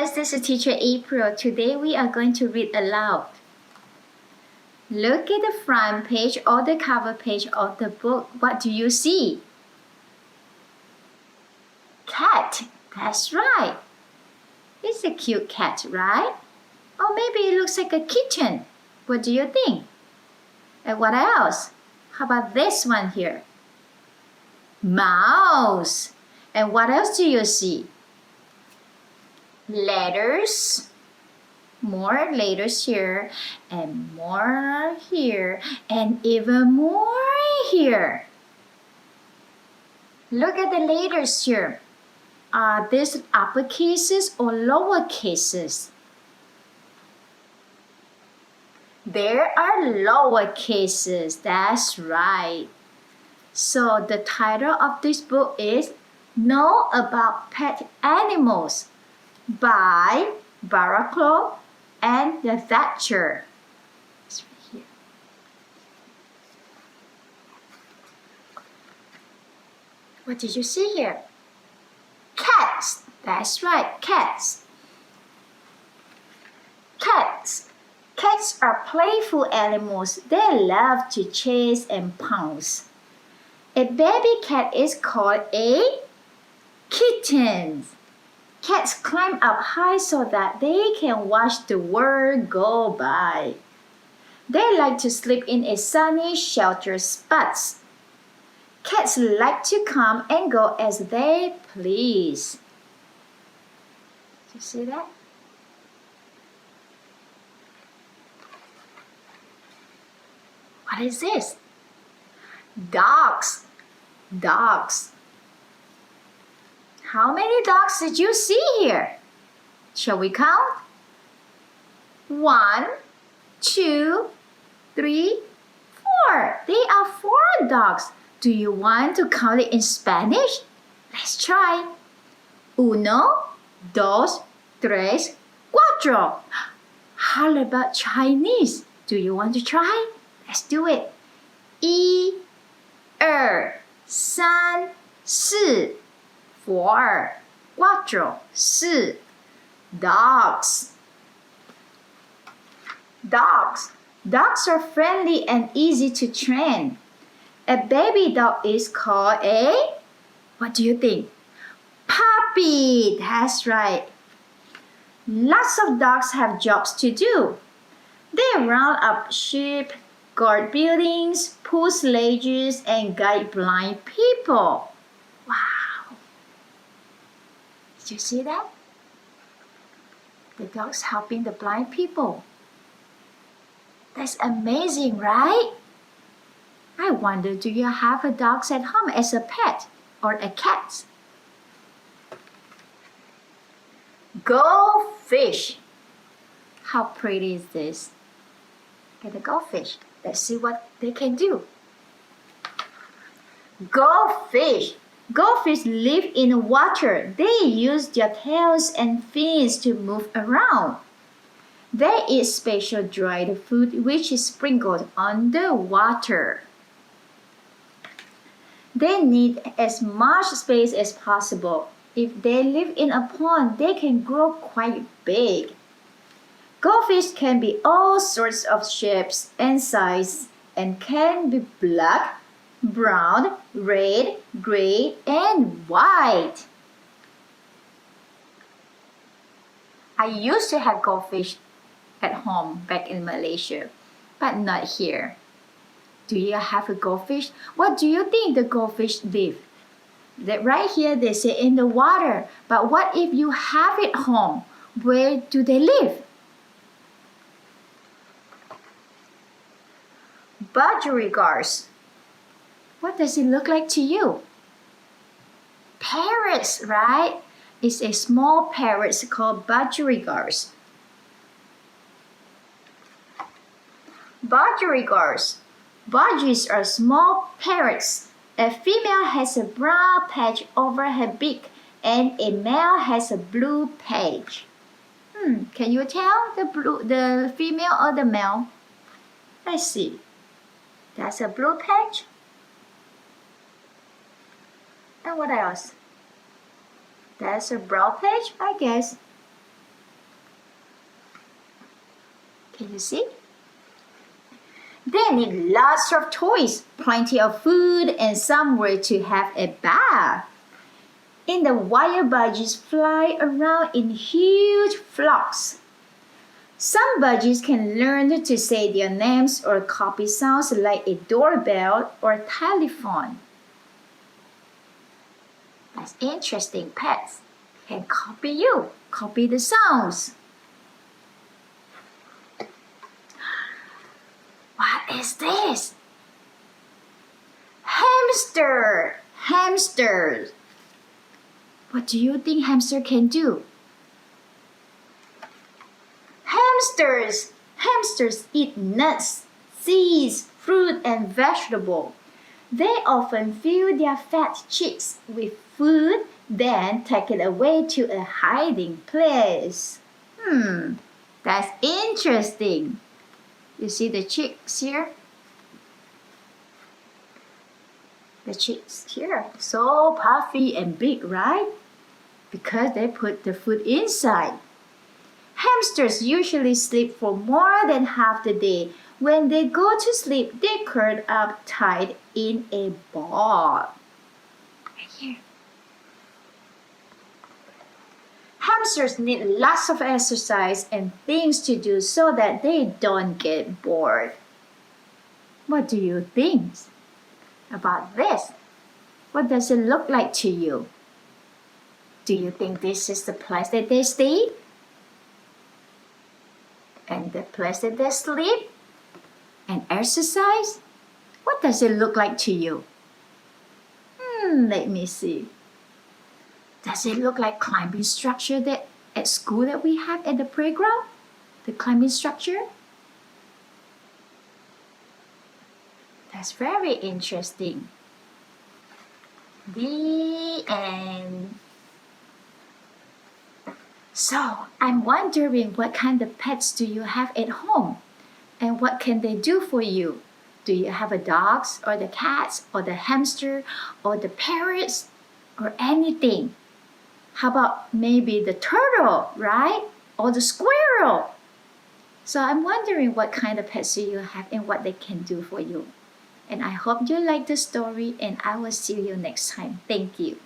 guys, this is Teacher April. Today we are going to read aloud. Look at the front page or the cover page of the book. What do you see? Cat. That's right. It's a cute cat, right? Or maybe it looks like a kitten. What do you think? And what else? How about this one here? Mouse. And what else do you see? Letters. More letters here, and more here, and even more here. Look at the letters here. Are these upper cases or lower cases? There are lower cases, that's right. So the title of this book is Know About Pet Animals by Barraclough and the Thatcher. It's right here. What did you see here? Cats. That's right, cats. Cats. Cats are playful animals. They love to chase and pounce. A baby cat is called a kitten. Cats climb up high so that they can watch the world go by. They like to sleep in a sunny, sheltered spots. Cats like to come and go as they please. Do you see that? What is this? Dogs. Dogs. How many dogs did you see here? Shall we count? 1, 2, 3, 4. There are 4 dogs. Do you want to count it in Spanish? Let's try. 1, 2, 3, 4. How about Chinese? Do you want to try? Let's do it. 1, 2, 3, 4. 4, 4. Dogs. Dogs. Dogs are friendly and easy to train. A baby dog is called a, what do you think? Puppy. That's right. Lots of dogs have jobs to do. They round up sheep, guard buildings, pull sledges, and guide blind people. Wow. Did you see that? The dogs helping the blind people. That's amazing, right? I wonder, do you have a dog at home as a pet or a cat? Goldfish. How pretty is this? Look at the goldfish. Let's see what they can do. Goldfish. Goldfish live in water. They use their tails and fins to move around. They eat special dried food which is sprinkled on the water. They need as much space as possible. If they live in a pond, they can grow quite big. Goldfish can be all sorts of shapes and sizes and can be black, brown, red, gray, and white. I used to have goldfish at home back in Malaysia, but not here. Do you have a goldfish? What do you think the goldfish live? That right here they say in the water, but what if you have it home? Where do they live? Budgies. What does it look like to you? Parrots, right? It's a small parrot called budgies. Budgies. Budgies are small parrots. A female has a brown patch over her beak and a male has a blue patch. Can you tell the female or the male? Let's see. That's a blue patch. And what else? That's a brown patch, I guess. Can you see? They need lots of toys, plenty of food, and somewhere to have a bath. In the wild budgies fly around in huge flocks. Some budgies can learn to say their names or copy sounds like a doorbell or telephone. That's interesting. Pets can copy you, copy the sounds. What is this? Hamster! Hamsters! What do you think hamster can do? Hamsters! Hamsters eat nuts, seeds, fruit, and vegetables. They often fill their fat cheeks with food, then take it away to a hiding place. That's interesting. You see the cheeks here? The cheeks here, so puffy and big, right? Because they put the food inside. Hamsters usually sleep for more than half the day. When they go to sleep, they curl up tight in a ball. Right here. Hamsters need lots of exercise and things to do so that they don't get bored. What do you think about this? What does it look like to you? Do you think this is the place that they stay? And the place that they sleep? And exercise? What does it look like to you? Let me see. Does it look like climbing structure that at school that we have at the playground? The climbing structure? That's very interesting. The end. So, I'm wondering what kind of pets do you have at home? And what can they do for you? Do you have a dogs or the cats or the hamster or the parrots or anything? How about maybe the turtle, right? Or the squirrel? So I'm wondering what kind of pets do you have and what they can do for you. And I hope you like the story and I will see you next time. Thank you.